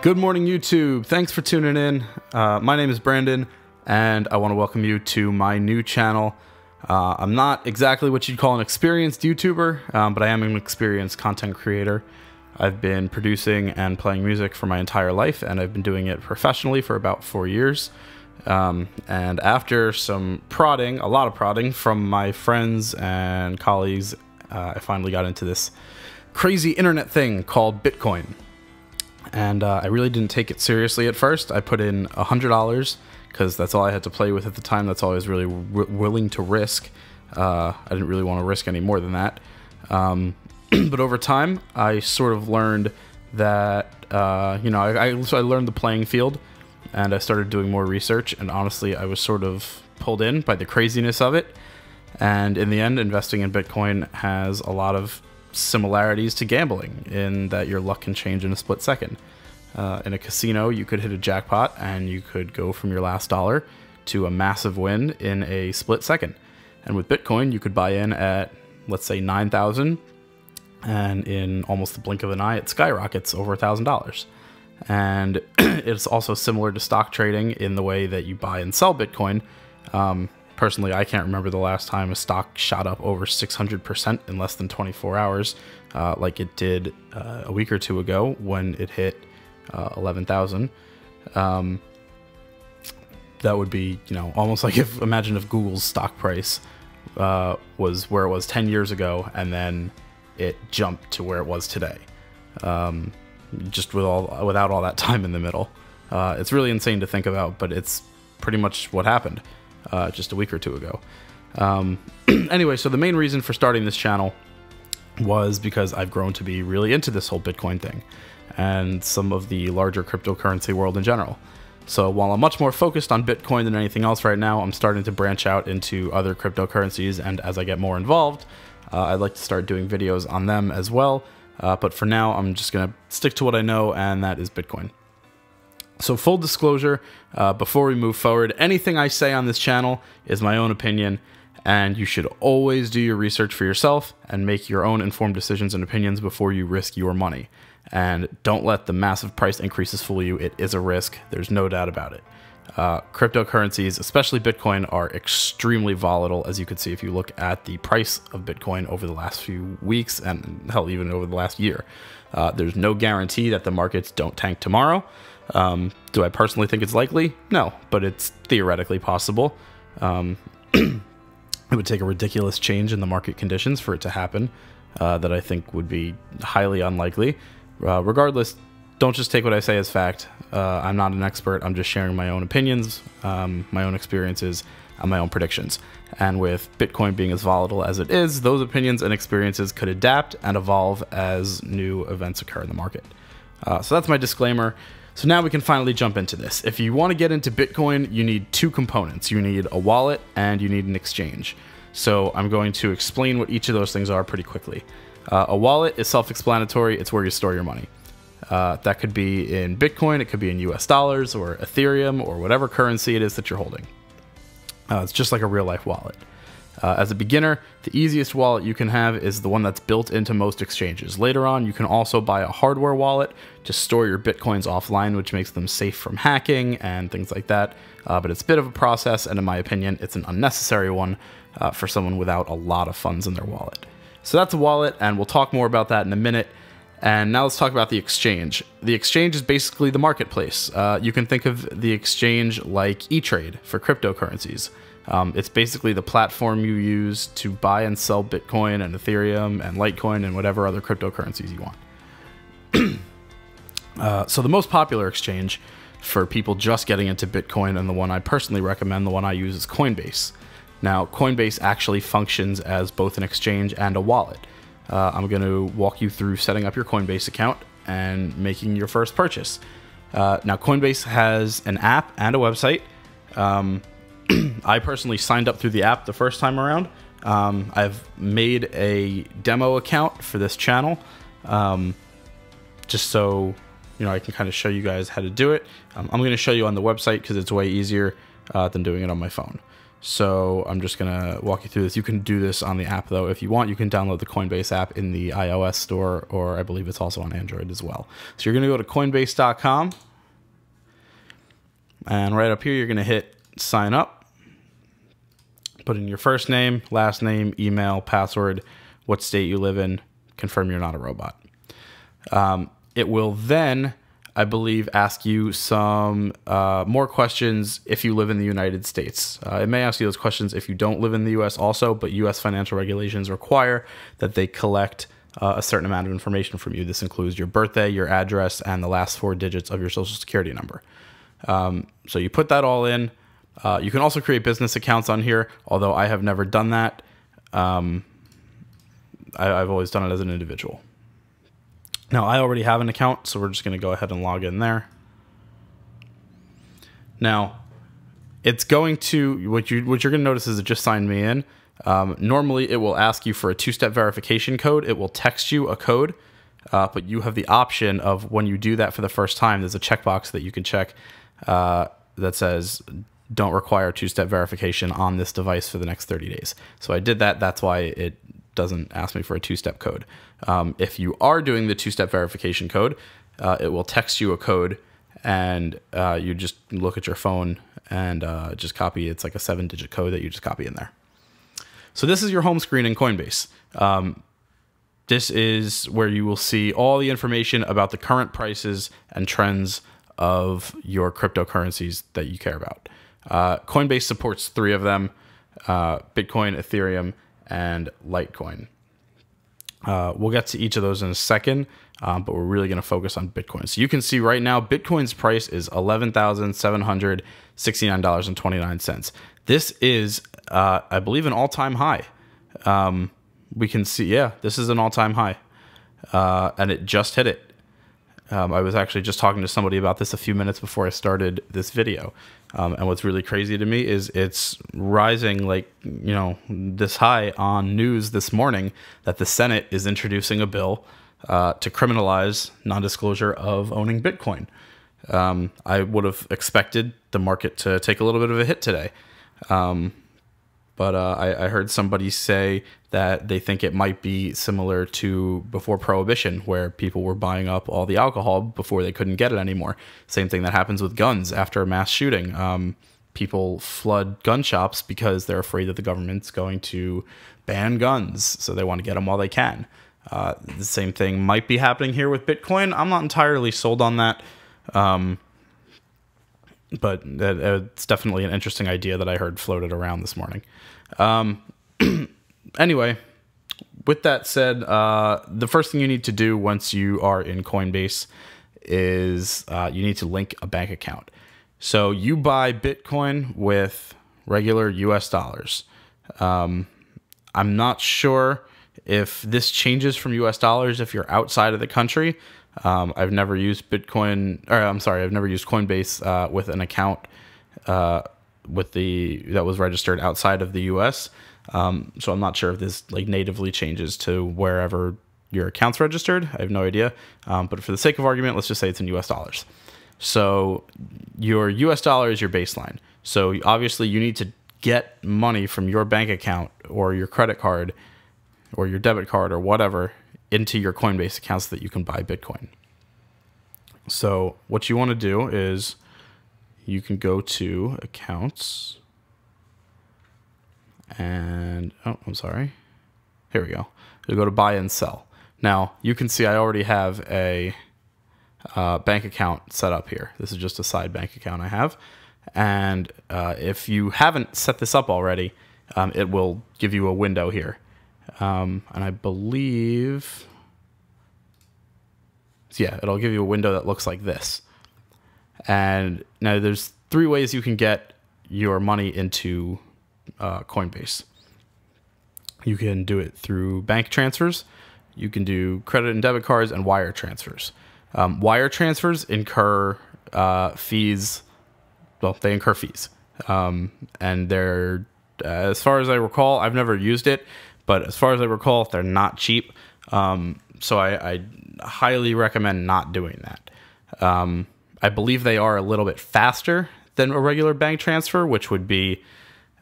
Good morning, YouTube. Thanks for tuning in. My name is Brandon, and I want to welcome you to my new channel. I'm not exactly what you'd call an experienced YouTuber, but I am an experienced content creator. I've been producing and playing music for my entire life, and I've been doing it professionally for about 4 years. And after some prodding, a lot of prodding from my friends and colleagues, I finally got into this crazy internet thing called Bitcoin. And I really didn't take it seriously at first. I put in $100 because that's all I had to play with at the time. That's all I was really willing to risk. I didn't really want to risk any more than that. But over time, I sort of learned that, I learned the playing field, and I started doing more research. And honestly, I was sort of pulled in by the craziness of it. And in the end, investing in Bitcoin has a lot of similarities to gambling in that your luck can change in a split second. In a casino, you could hit a jackpot and you could go from your last dollar to a massive win in a split second. And with Bitcoin, you could buy in at, let's say, 9,000, and in almost the blink of an eye, it skyrockets over $1,000. And it's also similar to stock trading in the way that you buy and sell Bitcoin. Personally, I can't remember the last time a stock shot up over 600% in less than 24 hours, like it did a week or two ago when it hit 11,000. That would be, almost like imagine if Google's stock price was where it was 10 years ago, and then it jumped to where it was today, just without all that time in the middle. It's really insane to think about, but it's pretty much what happened. Just a week or two ago. Anyway, so the main reason for starting this channel was because I've grown to be really into this whole Bitcoin thing and some of the larger cryptocurrency world in general. So while I'm much more focused on Bitcoin than anything else right now, I'm starting to branch out into other cryptocurrencies, and as I get more involved, I'd like to start doing videos on them as well. But for now, I'm just going to stick to what I know, and that is Bitcoin. So full disclosure, before we move forward, anything I say on this channel is my own opinion, and you should always do your research for yourself and make your own informed decisions and opinions before you risk your money. And don't let the massive price increases fool you. It is a risk. There's no doubt about it. Cryptocurrencies, especially Bitcoin, are extremely volatile, as you can see if you look at the price of Bitcoin over the last few weeks and hell, even over the last year. There's no guarantee that the markets don't tank tomorrow. Do I personally think it's likely? No, but it's theoretically possible. It would take a ridiculous change in the market conditions for it to happen, that I think would be highly unlikely. Regardless, don't just take what I say as fact. I'm not an expert. I'm just sharing my own opinions, my own experiences, and my own predictions. And with Bitcoin being as volatile as it is, those opinions and experiences could adapt and evolve as new events occur in the market. So that's my disclaimer. So now we can finally jump into this. If you want to get into Bitcoin, you need two components. You need a wallet and you need an exchange. So I'm going to explain what each of those things are pretty quickly. A wallet is self-explanatory. It's where you store your money. That could be in Bitcoin, it could be in US dollars or Ethereum or whatever currency it is that you're holding. It's just like a real-life wallet. As a beginner, the easiest wallet you can have is the one that's built into most exchanges. Later on, you can also buy a hardware wallet to store your Bitcoins offline, which makes them safe from hacking and things like that. But it's a bit of a process, and in my opinion, it's an unnecessary one for someone without a lot of funds in their wallet. So that's a wallet, and we'll talk more about that in a minute. And now let's talk about the exchange. The exchange is basically the marketplace. You can think of the exchange like E-Trade for cryptocurrencies. It's basically the platform you use to buy and sell Bitcoin and Ethereum and Litecoin and whatever other cryptocurrencies you want. So the most popular exchange for people just getting into Bitcoin, and the one I personally recommend, the one I use, is Coinbase. Now, Coinbase actually functions as both an exchange and a wallet. I'm going to walk you through setting up your Coinbase account and making your first purchase. Now, Coinbase has an app and a website. I personally signed up through the app the first time around. I've made a demo account for this channel, just so I can kind of show you guys how to do it. I'm going to show you on the website because it's way easier than doing it on my phone. So I'm just going to walk you through this. You can do this on the app, though. If you want, you can download the Coinbase app in the iOS store, or I believe it's also on Android as well. So you're going to go to coinbase.com. And right up here, you're going to hit sign up. Put in your first name, last name, email, password, what state you live in, confirm you're not a robot. It will then, I believe, ask you some more questions if you live in the United States. It may ask you those questions if you don't live in the U.S. also, but U.S. financial regulations require that they collect a certain amount of information from you. This includes your birthday, your address, and the last 4 digits of your social security number. So you put that all in. You can also create business accounts on here, although I have never done that. I've always done it as an individual. Now, I already have an account, so we're just going to go ahead and log in there. Now, it's going to, what you're going to notice is it just signed me in. Normally, it will ask you for a 2-step verification code. It will text you a code, but you have the option of, when you do that for the first time, there's a checkbox that you can check that says, don't require 2-step verification on this device for the next 30 days. So I did that. That's why it doesn't ask me for a 2-step code. If you are doing the 2-step verification code, it will text you a code, and you just look at your phone and just copy. It's like a 7-digit code that you just copy in there. So this is your home screen in Coinbase. This is where you will see all the information about the current prices and trends of your cryptocurrencies that you care about. Coinbase supports 3 of them: Bitcoin, Ethereum, and Litecoin. We'll get to each of those in a second, but we're really going to focus on Bitcoin. So you can see right now, Bitcoin's price is $11,769.29. This is, I believe, an all-time high. We can see, yeah, this is an all-time high, and it just hit it. I was actually just talking to somebody about this a few minutes before I started this video. And what's really crazy to me is it's rising like, this high on news this morning that the Senate is introducing a bill to criminalize non-disclosure of owning Bitcoin. I would have expected the market to take a little bit of a hit today. But I heard somebody say that they think it might be similar to before Prohibition, where people were buying up all the alcohol before they couldn't get it anymore. Same thing that happens with guns after a mass shooting. People flood gun shops because they're afraid that the government's going to ban guns, so they want to get them while they can. The same thing might be happening here with Bitcoin. I'm not entirely sold on that. But it's definitely an interesting idea that I heard floated around this morning. Anyway, with that said, the first thing you need to do once you are in Coinbase is you need to link a bank account. So you buy Bitcoin with regular US dollars. I'm not sure if this changes from US dollars if you're outside of the country. I've never used Bitcoin, or I'm sorry, I've never used Coinbase with an account that was registered outside of the US. So I'm not sure if this like natively changes to wherever your account's registered. I have no idea. But for the sake of argument, let's just say it's in US dollars. So your US dollar is your baseline. So obviously you need to get money from your bank account or your credit card or your debit card or whatever into your Coinbase account so that you can buy Bitcoin. So what you want to do is you can go to accounts and, oh, I'm sorry. Here we go. You go to buy and sell. Now you can see I already have a bank account set up here. This is just a side bank account I have. And if you haven't set this up already, it will give you a window here. And I believe, yeah, it'll give you a window that looks like this. And now there's 3 ways you can get your money into Coinbase. You can do it through bank transfers. You can do credit and debit cards and wire transfers. Wire transfers incur fees. Well, they incur fees. And they're, as far as I recall, I've never used it, but as far as I recall, they're not cheap. So I highly recommend not doing that. I believe they are a little bit faster than a regular bank transfer, which would be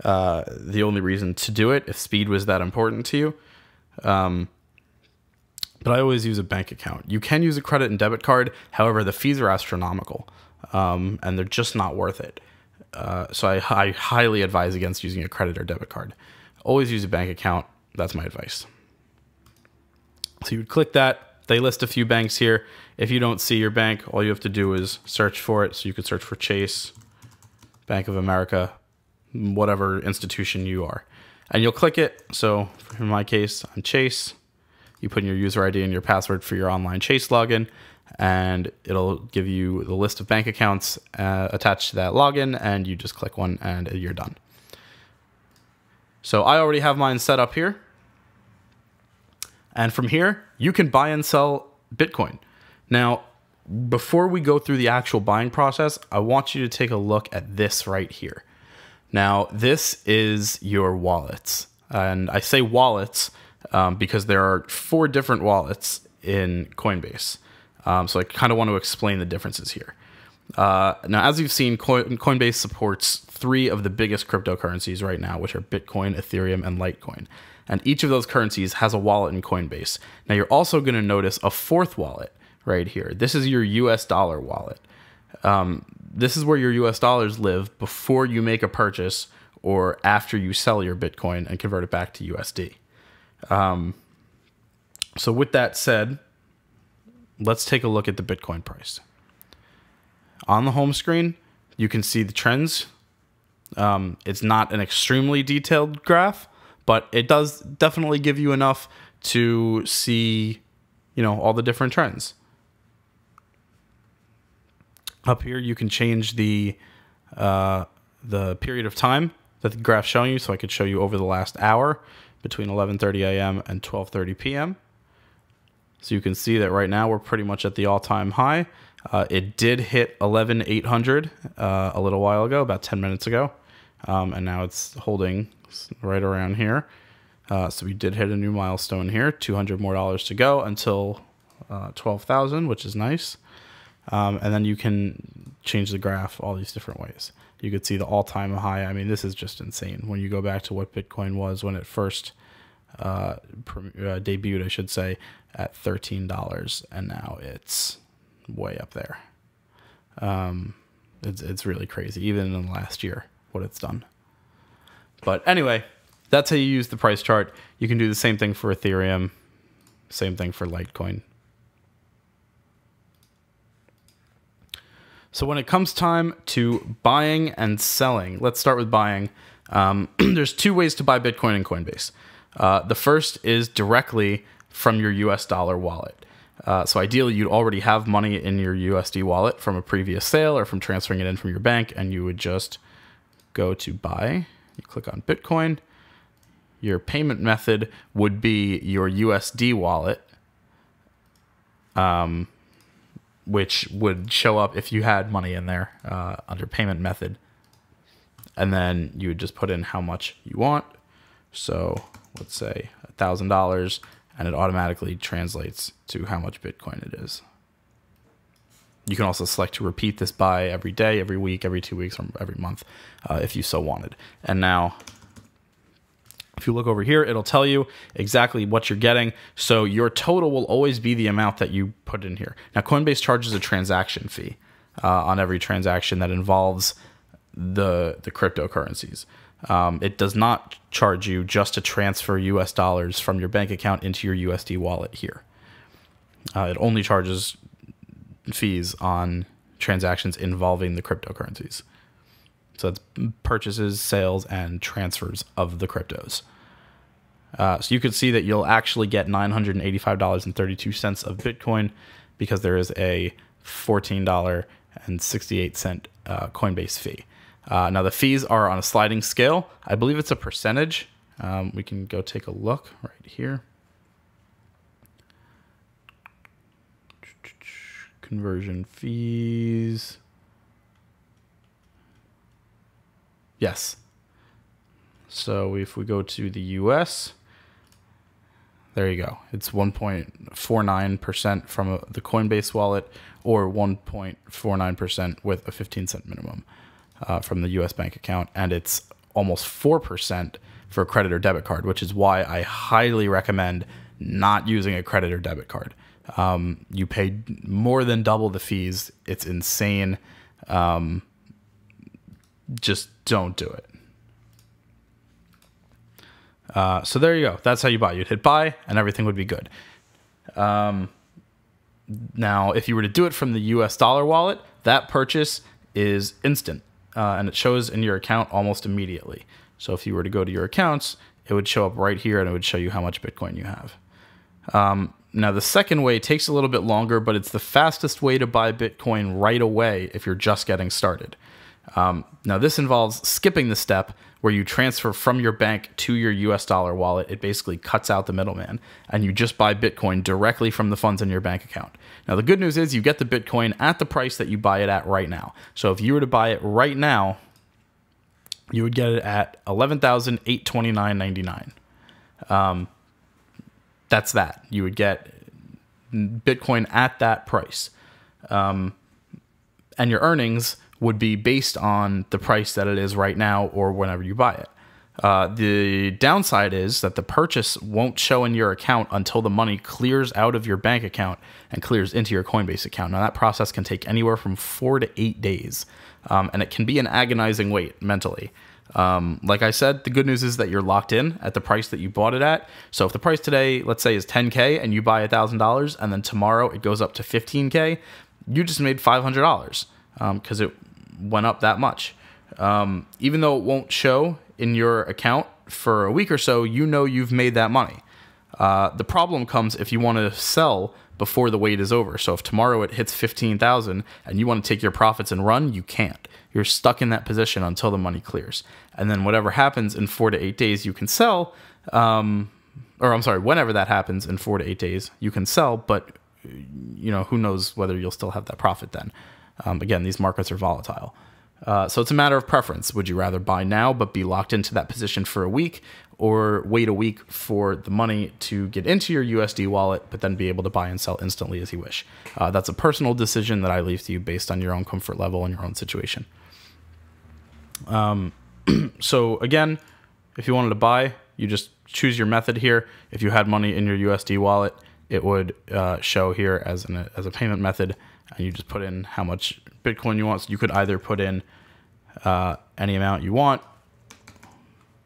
the only reason to do it if speed was that important to you. But I always use a bank account. You can use a credit and debit card. However, the fees are astronomical, and they're just not worth it. So I highly advise against using a credit or debit card. Always use a bank account. That's my advice. So you would click that. They list a few banks here. If you don't see your bank, all you have to do is search for it. So you could search for Chase, Bank of America, whatever institution you are. And you'll click it. So in my case, I'm Chase. You put in your user ID and your password for your online Chase login, and it'll give you the list of bank accounts attached to that login, and you just click one and you're done. So I already have mine set up here. And from here, you can buy and sell Bitcoin. Now, before we go through the actual buying process, I want you to take a look at this right here. Now, this is your wallets. And I say wallets because there are 4 different wallets in Coinbase. So I kind of want to explain the differences here. Now, as you've seen, Coinbase supports 3 of the biggest cryptocurrencies right now, which are Bitcoin, Ethereum, and Litecoin. And each of those currencies has a wallet in Coinbase. Now, you're also going to notice a 4th wallet right here. This is your US dollar wallet. This is where your US dollars live before you make a purchase or after you sell your Bitcoin and convert it back to USD. So with that said, let's take a look at the Bitcoin price. On the home screen, you can see the trends. It's not an extremely detailed graph, but it does definitely give you enough to see, all the different trends. Up here, you can change the period of time that the graph's showing you. So I could show you over the last hour between 11:30 a.m. and 12:30 p.m. So you can see that right now we're pretty much at the all-time high. It did hit 11,800 a little while ago, about 10 minutes ago. And now it's holding right around here. So we did hit a new milestone here, $200 more to go until 12,000, which is nice. And then you can change the graph all these different ways. You could see the all-time high. I mean, this is just insane. When you go back to what Bitcoin was when it first debuted, I should say, at $13, and now it's way up there. It's really crazy, even in the last year, what it's done. But anyway, that's how you use the price chart. You can do the same thing for Ethereum, same thing for Litecoin. So when it comes time to buying and selling, let's start with buying. There's 2 ways to buy Bitcoin in Coinbase. The first is directly from your US dollar wallet. So ideally, you'd already have money in your USD wallet from a previous sale or from transferring it in from your bank, and you would just go to buy. You click on Bitcoin. Your payment method would be your USD wallet, which would show up if you had money in there under payment method. And then you would just put in how much you want. So let's say $1,000, and it automatically translates to how much Bitcoin it is. You can also select to repeat this buy every day, every week, every 2 weeks, or every month if you so wanted. And now, if you look over here, it'll tell you exactly what you're getting. So your total will always be the amount that you put in here. Now, Coinbase charges a transaction fee on every transaction that involves the cryptocurrencies. It does not charge you just to transfer US dollars from your bank account into your USD wallet here. It only charges fees on transactions involving the cryptocurrencies. So it's purchases, sales, and transfers of the cryptos. So you can see that you'll actually get $985.32 of Bitcoin because there is a $14.68 Coinbase fee. Now the fees are on a sliding scale. I believe it's a percentage. We can go take a look right here. Conversion fees. Yes. So if we go to the US, there you go. It's 1.49% from the Coinbase wallet, or 1.49% with a 15-cent minimum from the US bank account, and it's almost 4% for a credit or debit card, which is why I highly recommend not using a credit or debit card. You pay more than double the fees. It's insane. Just don't do it. So there you go. That's how you buy. You'd hit buy and everything would be good. Now, if you were to do it from the US dollar wallet, that purchase is instant, and it shows in your account almost immediately. So if you were to go to your accounts, it would show up right here and it would show you how much Bitcoin you have. Now, the second way takes a little bit longer, but it's the fastest way to buy Bitcoin right away if you're just getting started. Now, this involves skipping the step where you transfer from your bank to your US dollar wallet. It basically cuts out the middleman, and you just buy Bitcoin directly from the funds in your bank account. Now, the good news is you get the Bitcoin at the price that you buy it at right now. So if you were to buy it right now, you would get it at $11,829.99. That's that. You would get Bitcoin at that price. And your earnings would be based on the price that it is right now or whenever you buy it. The downside is that the purchase won't show in your account until the money clears out of your bank account and clears into your Coinbase account. Now, that process can take anywhere from 4 to 8 days, and it can be an agonizing wait mentally. Like I said, the good news is that you're locked in at the price that you bought it at. So if the price today, let's say, is $10K and you buy $1,000 and then tomorrow it goes up to $15K, you just made $500 because it went up that much. Even though it won't show in your account for a week or so, you know you've made that money. The problem comes if you want to sell before the wait is over. So if tomorrow it hits 15,000 and you want to take your profits and run, you can't. You're stuck in that position until the money clears. And then whatever happens in 4 to 8 days, you can sell. Whenever that happens in 4 to 8 days, you can sell, but who knows whether you'll still have that profit then. Again, these markets are volatile. So it's a matter of preference. Would you rather buy now but be locked into that position for a week, or wait a week for the money to get into your USD wallet but then be able to buy and sell instantly as you wish? That's a personal decision that I leave to you based on your own comfort level and your own situation. So again, if you wanted to buy, you just choose your method here. If you had money in your USD wallet, it would show here as a payment method, and you just put in how much Bitcoin you want. So you could either put in any amount you want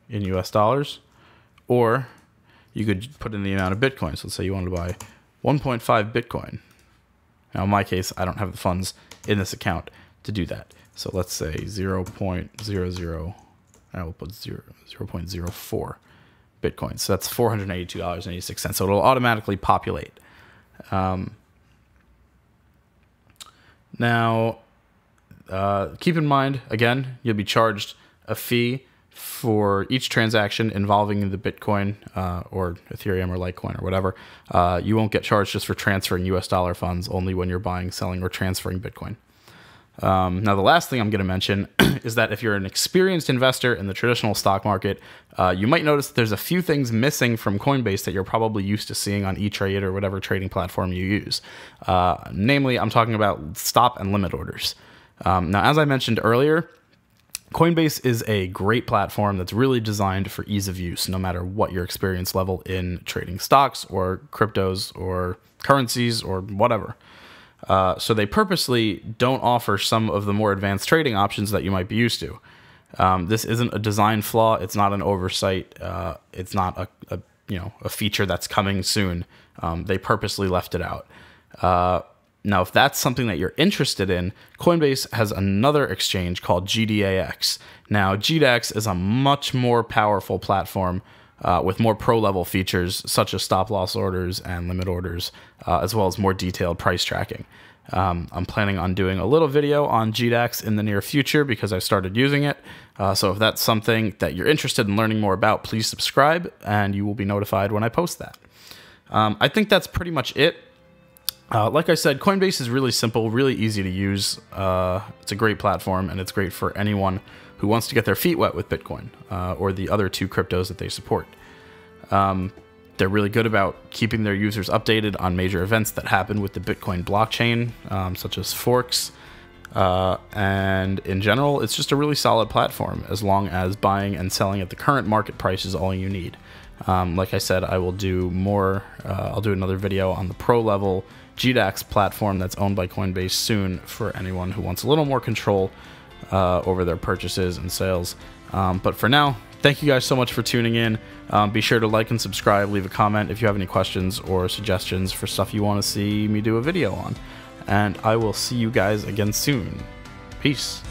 in US dollars, or you could put in the amount of Bitcoin. So let's say you wanted to buy 1.5 Bitcoin. Now, in my case, I don't have the funds in this account to do that. So let's say 0.00, I will put 0.04 Bitcoin. So that's $482.86. So it'll automatically populate. Now, keep in mind, again, you'll be charged a fee for each transaction involving the Bitcoin or Ethereum or Litecoin or whatever. You won't get charged just for transferring US dollar funds, only when you're buying, selling, or transferring Bitcoin. Now, the last thing I'm going to mention is that if you're an experienced investor in the traditional stock market, you might notice that there's a few things missing from Coinbase that you're probably used to seeing on E-Trade or whatever trading platform you use. Namely, I'm talking about stop and limit orders. Now, as I mentioned earlier, Coinbase is a great platform that's really designed for ease of use, no matter what your experience level in trading stocks or cryptos or currencies or whatever. So they purposely don't offer some of the more advanced trading options that you might be used to. This isn't a design flaw. It's not an oversight. It's not a feature that's coming soon. They purposely left it out. Now, if that's something that you're interested in, Coinbase has another exchange called GDAX. Now, GDAX is a much more powerful platform with more pro-level features such as stop-loss orders and limit orders, as well as more detailed price tracking. I'm planning on doing a little video on GDAX in the near future because I started using it. So if that's something that you're interested in learning more about, please subscribe and you will be notified when I post that. I think that's pretty much it. Like I said, Coinbase is really simple, really easy to use. It's a great platform, and it's great for anyone who wants to get their feet wet with Bitcoin or the other two cryptos that they support. They're really good about keeping their users updated on major events that happen with the Bitcoin blockchain, such as forks. And in general, it's just a really solid platform as long as buying and selling at the current market price is all you need. Like I said, I will do more. I'll do another video on the pro level GDAX platform that's owned by Coinbase soon for anyone who wants a little more control over their purchases and sales. But for now, thank you guys so much for tuning in. Be sure to like and subscribe, leave a comment if you have any questions or suggestions for stuff you want to see me do a video on. And I will see you guys again soon. Peace.